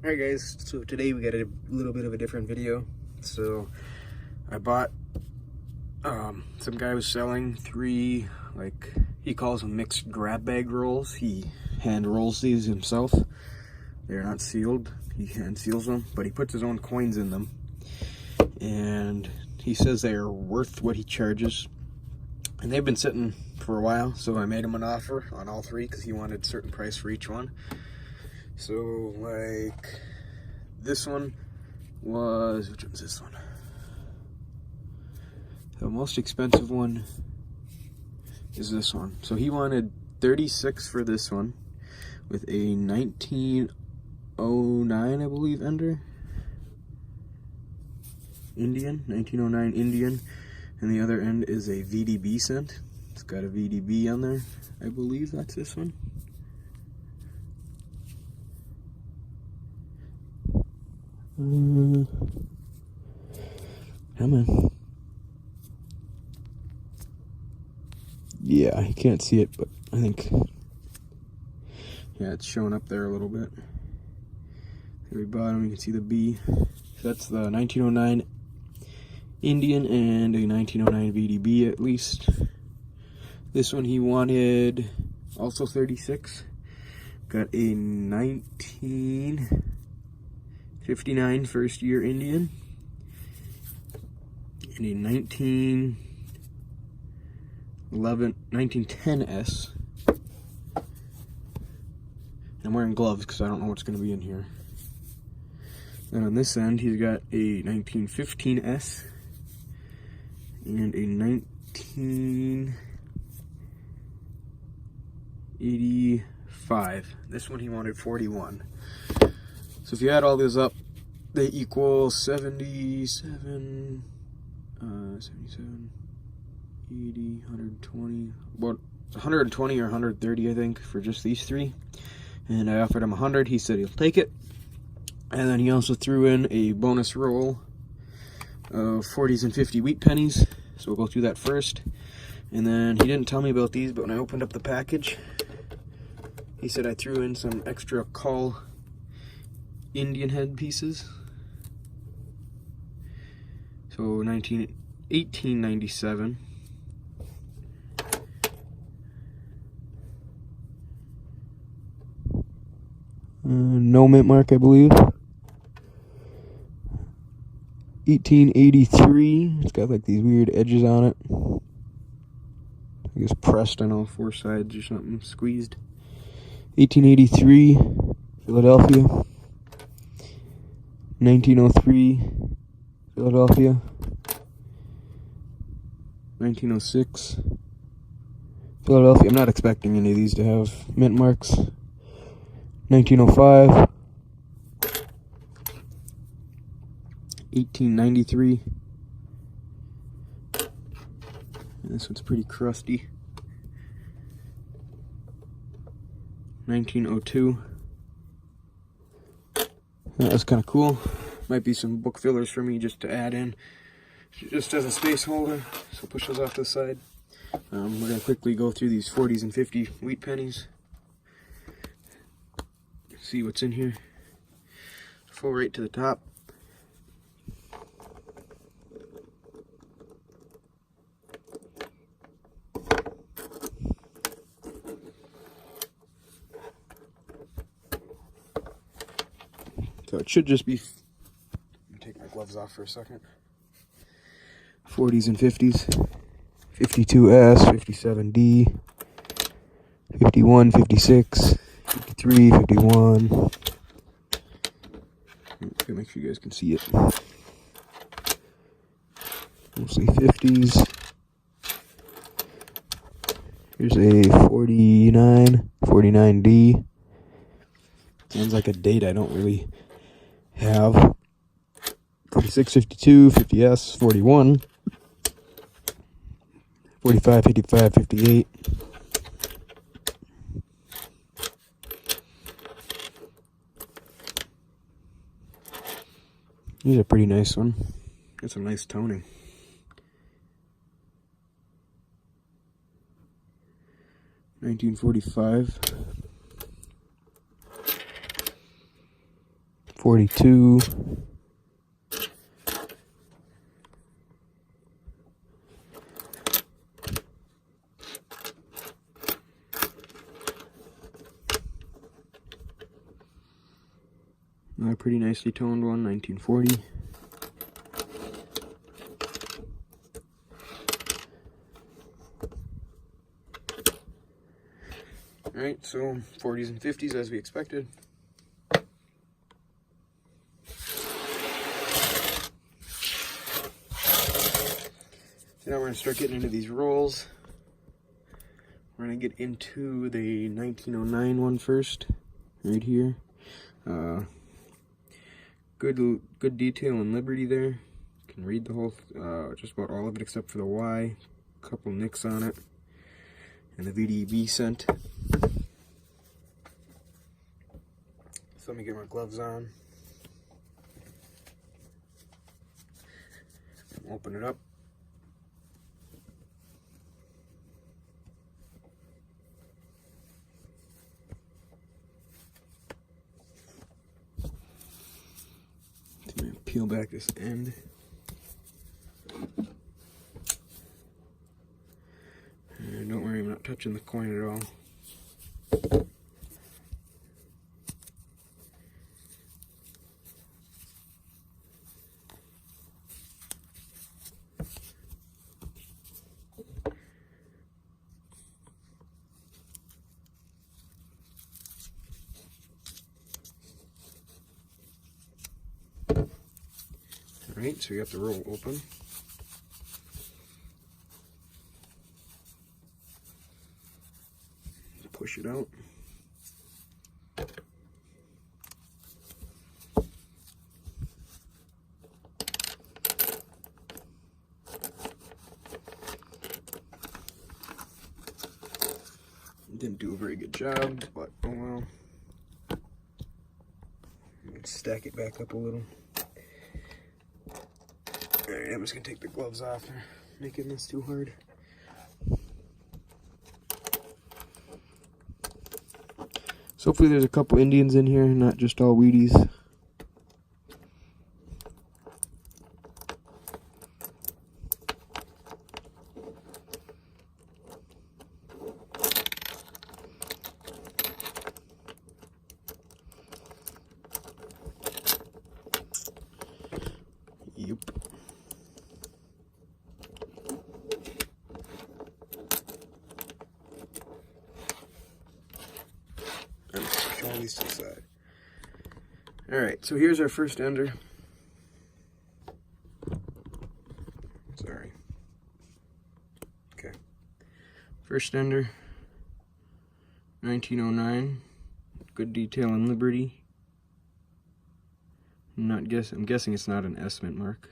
Alright guys, so today we got a little bit of a different video. So I bought, some guy was selling 3, like, he calls them mixed grab bag rolls. He hand rolls these himself. They're not sealed, he hand seals them, but he puts his own coins in them. And he says they are worth what he charges. And they've been sitting for a while, so I made him an offer on all 3 because he wanted a certain price for each one. So, like, this one was, which one's this one? The most expensive one is this one. So he wanted 36 for this one with a 1909, I believe, ender. Indian, 1909 Indian. And the other end is a VDB cent. It's got a VDB on there. I believe that's this one. Come on. Yeah, you can't see it, but I think, yeah, it's showing up there a little bit. Very bottom, you can see the B. So that's the 1909 Indian and a 1909 VDB at least. This one he wanted also 36. Got a 1959 first year Indian and a 1910S. I'm wearing gloves because I don't know what's going to be in here. Then on this end he's got a 1915S and a 1985. This one he wanted 41. So if you add all these up, they equal 77, 80, 120, about 120 or 130, I think, for just these 3. And I offered him 100. He said he'll take it. And then he also threw in a bonus roll of 40s and 50 wheat pennies. So we'll go through that first. And then he didn't tell me about these, but when I opened up the package, he said I threw in some extra call Indian head pieces. So 1897. No mint mark, I believe. 1883. It's got like these weird edges on it. I guess pressed on all 4 sides or something, squeezed. 1883, Philadelphia. 1903, Philadelphia. 1906, Philadelphia. I'm not expecting any of these to have mint marks. 1905. 1893. This one's pretty crusty. 1902. That was kind of cool. Might be some book fillers for me just to add in, just as a space holder. So push those off to the side. We're going to quickly go through these 40s and 50 wheat pennies. See what's in here. Full right to the top. So it should just be, let me take my gloves off for a second. 40s and 50s. 52S, 57D, 51, 56, 53, 51. Okay, make sure you guys can see it. Mostly 50s. Here's a 49, 49D. Sounds like a date I don't really have. 46, 52, 50S, 41. 45, 55, 58. These are a pretty nice one. Got some nice toning. 1945. 42. Another pretty nicely toned one, 1940. Alright, so 40s and 50s as we expected. So now we're going to start getting into these rolls. We're going to get into the 1909 one first, right here. Good detail and Liberty there. You can read the whole, just about all of it except for the Y. A couple nicks on it. And the VDB scent. So let me get my gloves on. Open it up. Peel back this end. And don't worry, I'm not touching the coin at all. Alright, so you got the roll open. Push it out. Didn't do a very good job, but oh well. Stack it back up a little. Alright, I'm just gonna take the gloves off. They're making this too hard. So hopefully there's a couple Indians in here, not just all Wheaties. Yep. I'm pushing all these to the side. Alright, so here's our first ender. Sorry. Okay. First ender. 1909. Good detail and Liberty. I'm guessing it's not an S mint mark.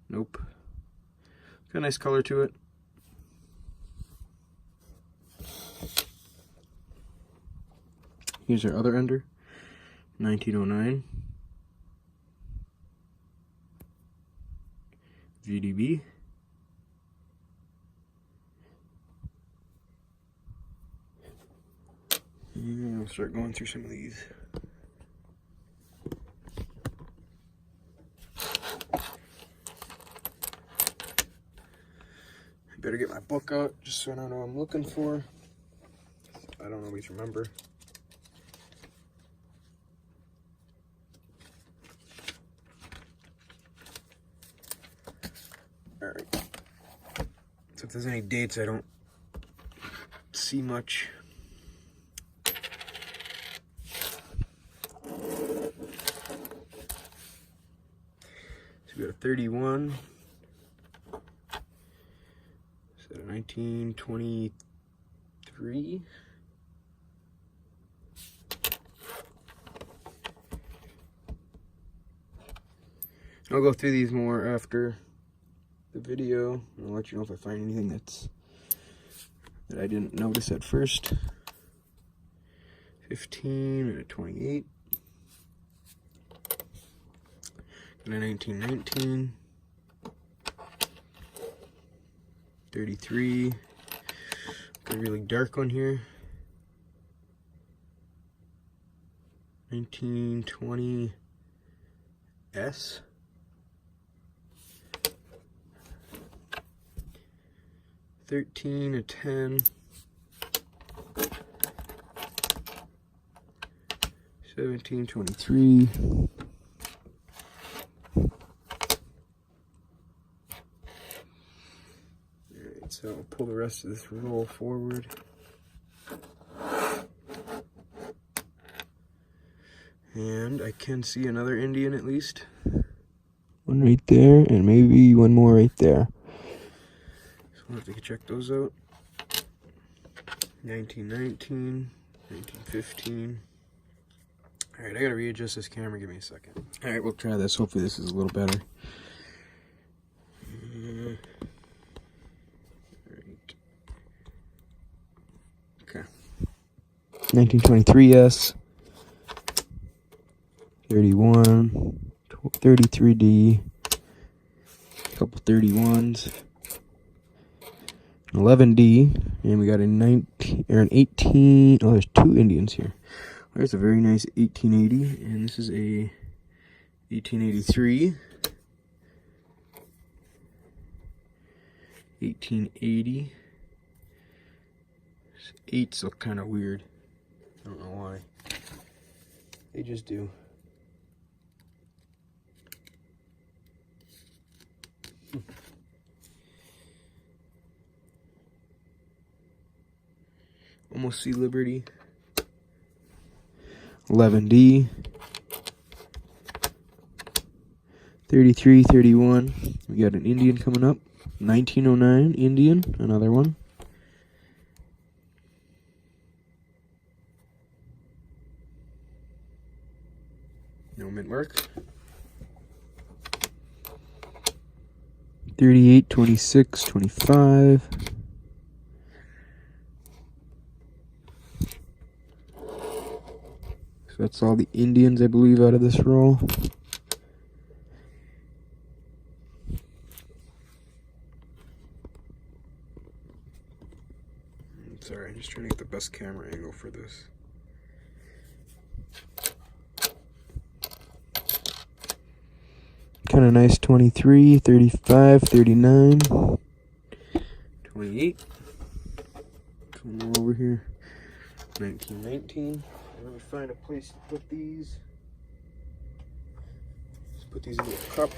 Nope. Got a nice color to it. Here's our other ender. 1909. VDB. And I'll start going through some of these. Better get my book out just so I know what I'm looking for. I don't always remember. Alright. So if there's any dates I don't see much. So we got a 31. 1923. I'll go through these more after the video. I'll let you know if I find anything that I didn't notice at first. 15 and a 28. And a 1919. 33. Got a really dark one here. 1920 S. $13, a 10, 1723. Alright, so I'll pull the rest of this roll forward. And I can see another Indian at least. One right there, and maybe one more right there. So we'll have to check those out. 1919, 1915. Alright, I gotta readjust this camera. Give me a second. Alright, we'll try this. Hopefully this is a little better. Alright. Okay. 1923S. 31. 33D. A couple 31s. 11D, and we got a 19 or an 18. Oh, there's two Indians here. There's a very nice 1880, and this is a 1883. 1880. Eights look kind of weird. I don't know why. They just do. Almost see Liberty. 11D. 33, 31. We got an Indian coming up. 1909 Indian, another one. No mint mark. 38, 26, 25. So that's all the Indians, I believe, out of this roll. Sorry, I'm just trying to get the best camera angle for this. Kind of nice. 23, 35, 39, 28. Come on over here. 1919. Let me find a place to put these. Let's put these in a cup.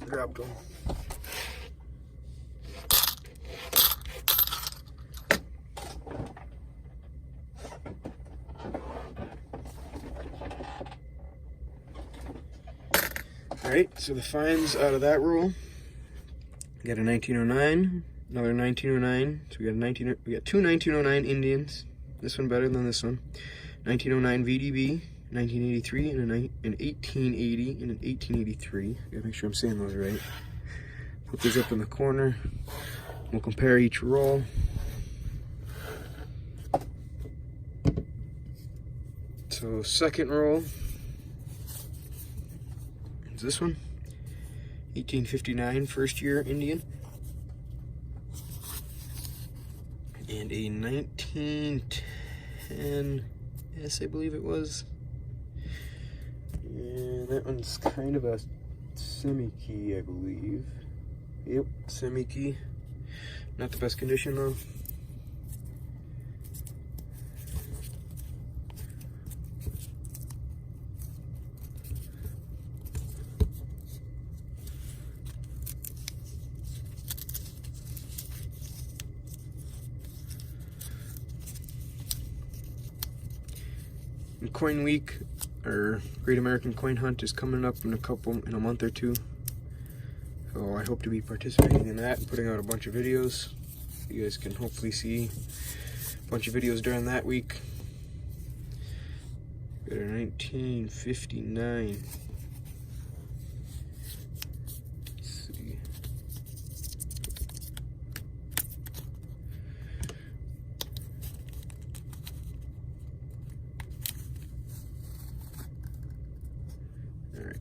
Grabbed them. Alright, so the finds out of that roll. We got a 1909, another 1909. So we got two 1909 Indians. This one better than this one. 1909 VDB, 1983, and an 1880 and an 1883. Gotta make sure I'm saying those right. Put these up in the corner. We'll compare each roll. So second roll is this one. 1859 first year Indian. And a 1910 S, I believe it was. And that one's kind of a semi-key, I believe. Yep, semi-key. Not the best condition though. Coin week, or Great American Coin Hunt, is coming up in a month or two. So I hope to be participating in that and putting out a bunch of videos. You guys can hopefully see a bunch of videos during that week. Got a 1959. Let's see. Alright.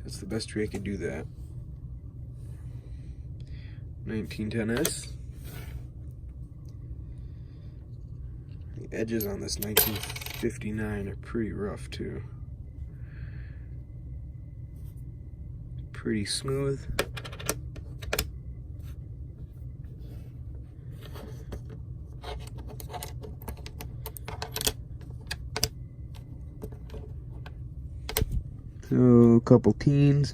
That's the best way I could do that. 1910S. The edges on this 1959 are pretty rough too. Pretty smooth. So a couple teens.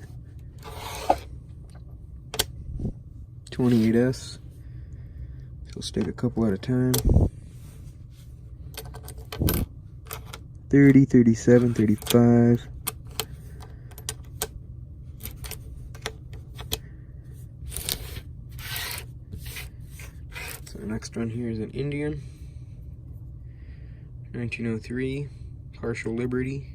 28S. He'll stick a couple at a time. 30, 37, 35. So the next one here is an Indian. 1903. Partial Liberty.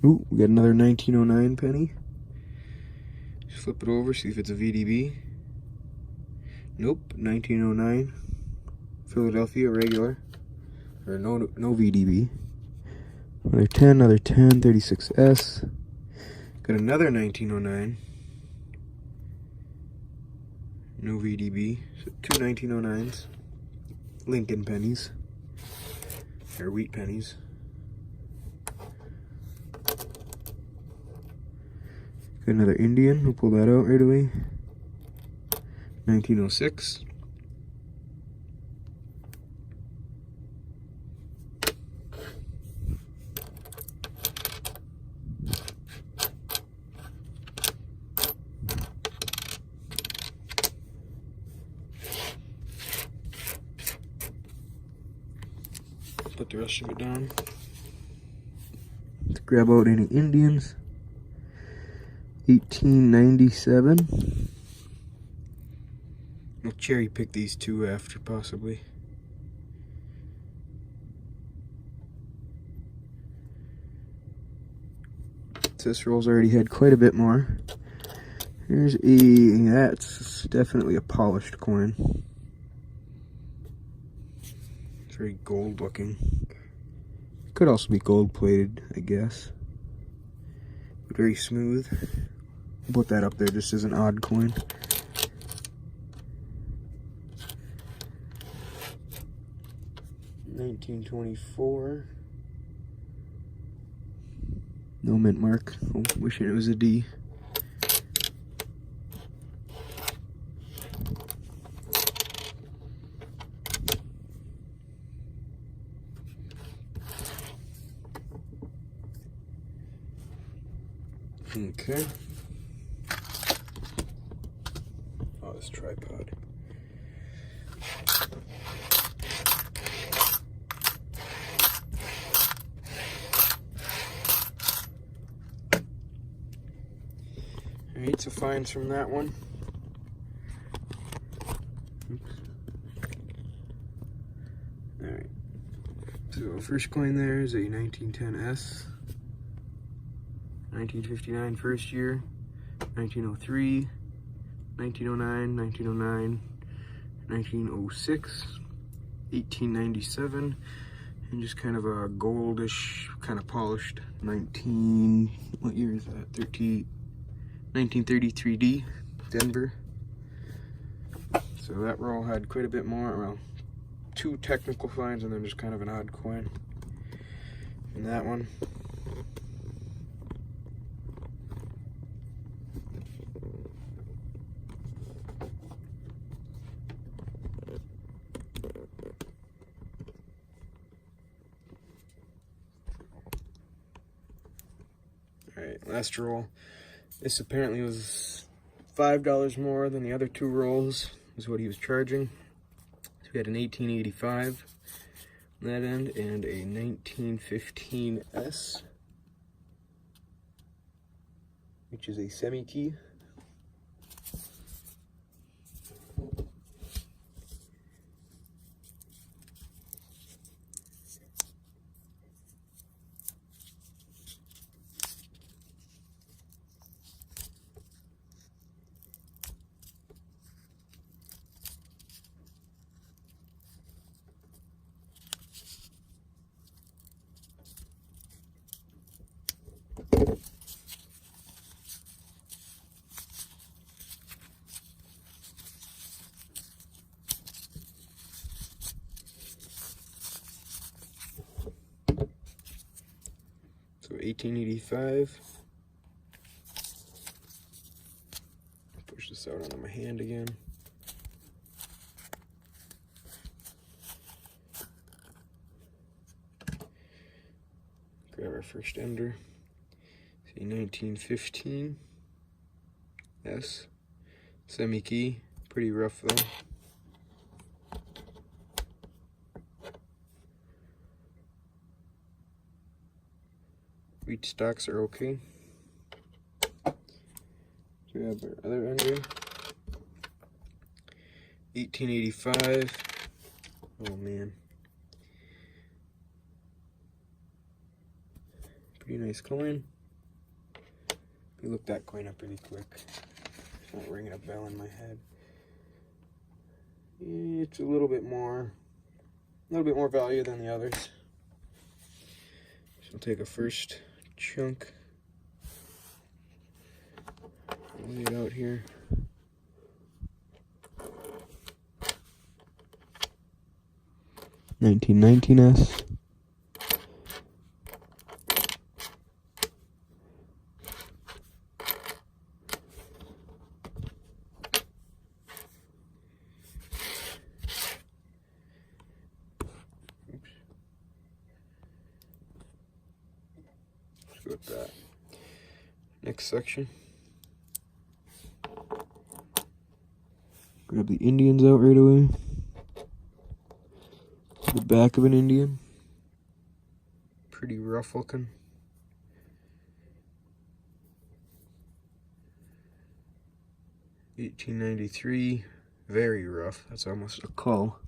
Ooh, we got another 1909 penny. Just flip it over, see if it's a VDB. Nope, 1909. Philadelphia, regular. Or no VDB. Another 10, 36S. Got another 1909. No VDB. So two 1909s. Lincoln pennies. Or wheat pennies. Got another Indian. We'll pull that out right away. 1906. Put the rest of it down. Let's grab out any Indians. 1897. We'll cherry pick these two after, possibly. This roll's already had quite a bit more. Here's that's definitely a polished coin. It's very gold looking. Could also be gold plated, I guess. But very smooth. Put that up there just as an odd coin. $1924. No mint mark. Oh, wishing it was a D. Okay. Oh, this tripod. Alright, so finds from that one. Alright. So first coin there is a 1910S. 1959 first year, 1903, 1909, 1909, 1906, 1897, and just kind of a goldish, kind of polished what year is that? 1933D, Denver. So that roll had quite a bit more, well, two technical finds and then just kind of an odd coin. And that one. Alright, last roll. This apparently was $5 more than the other two rolls, is what he was charging. So we had an 1885 on that end and a 1915S, which is a semi-key. 1885. Push this out onto my hand again. Grab our first ender. See, 1915 S. Semi-key. Pretty rough though. Wheat stocks are okay. So we have our other ender. 1885. Oh man. Pretty nice coin. Let me look that coin up really quick. It's not ringing a bell in my head. It's a little bit more value than the others. So we'll take a first chunk, lay it out here. $19.19s. With that. Next section. Grab the Indians out right away. The back of an Indian. Pretty rough looking. $18.93. Very rough. That's almost a cull.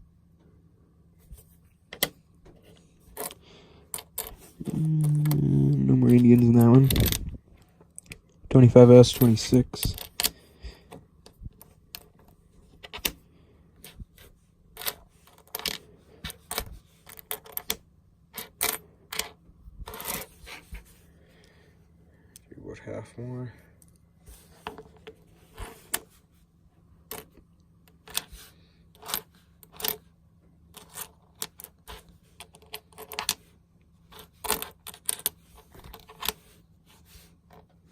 No more Indians in that one. 25S, 26. About half more.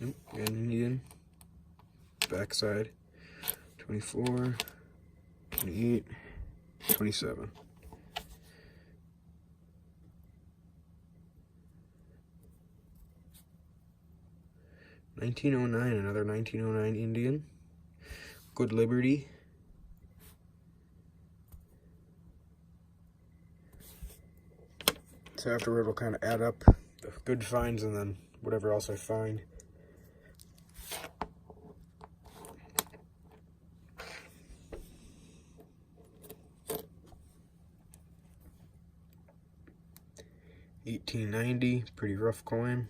And Indian. Backside. 24, 28, 27. $19.09, another $19.09 Indian. Good Liberty. So afterward we'll kind of add up the good finds and then whatever else I find. $18.90, pretty rough coin.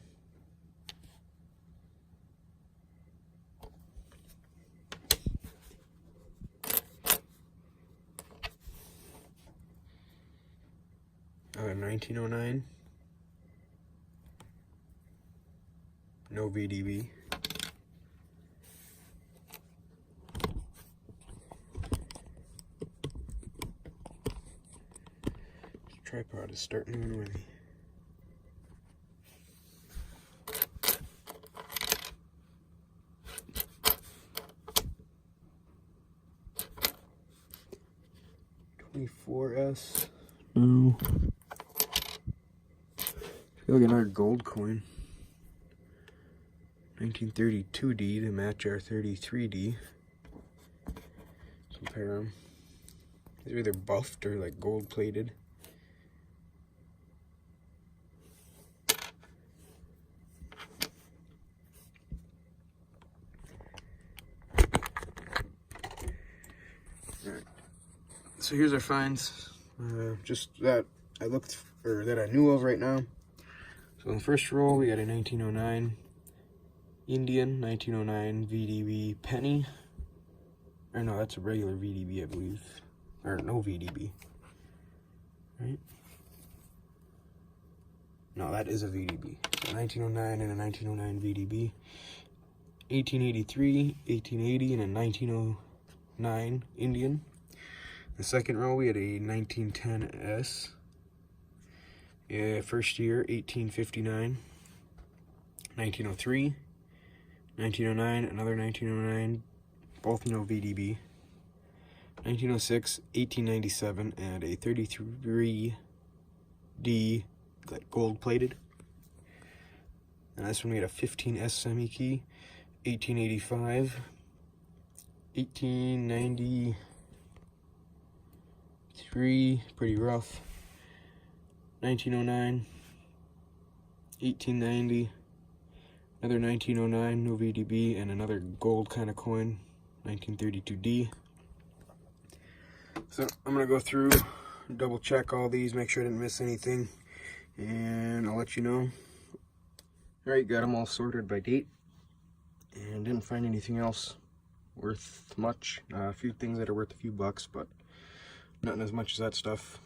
$19.09. No VDB. This tripod is starting to annoy me. $24S. No. Look, another gold coin. 1932D to match our 33D. Compare them. These are either buffed or like gold plated. Alright. So here's our finds. Just that I looked or that I knew of right now. So in the first roll we got a 1909 Indian, 1909 VDB penny. Or no, that's a regular VDB, I believe. Or no VDB. Right? No, that is a VDB. So 1909 and a 1909 VDB. 1883, 1880, and a 1909 Indian. The second row we had a 1910S. Yeah, first year, 1859. 1903, 1909, another 1909, both no VDB, 1906, 1897, and a 33D gold plated. And this one we had a 15S semi key, 1885, 1893, pretty rough, 1909, 1890, another 1909, no VDB, and another gold kind of coin, 1932D. So I'm going to go through, double check all these, make sure I didn't miss anything, and I'll let you know. Alright, got them all sorted by date, and didn't find anything else worth much. A few things that are worth a few bucks, but nothing as much as that stuff.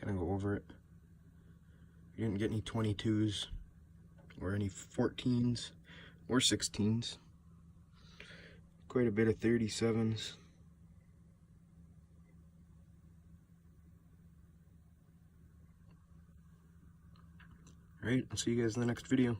Kind of go over it. You didn't get any 22s, or any 14s, or 16s. Quite a bit of 37s. Alright, I'll see you guys in the next video.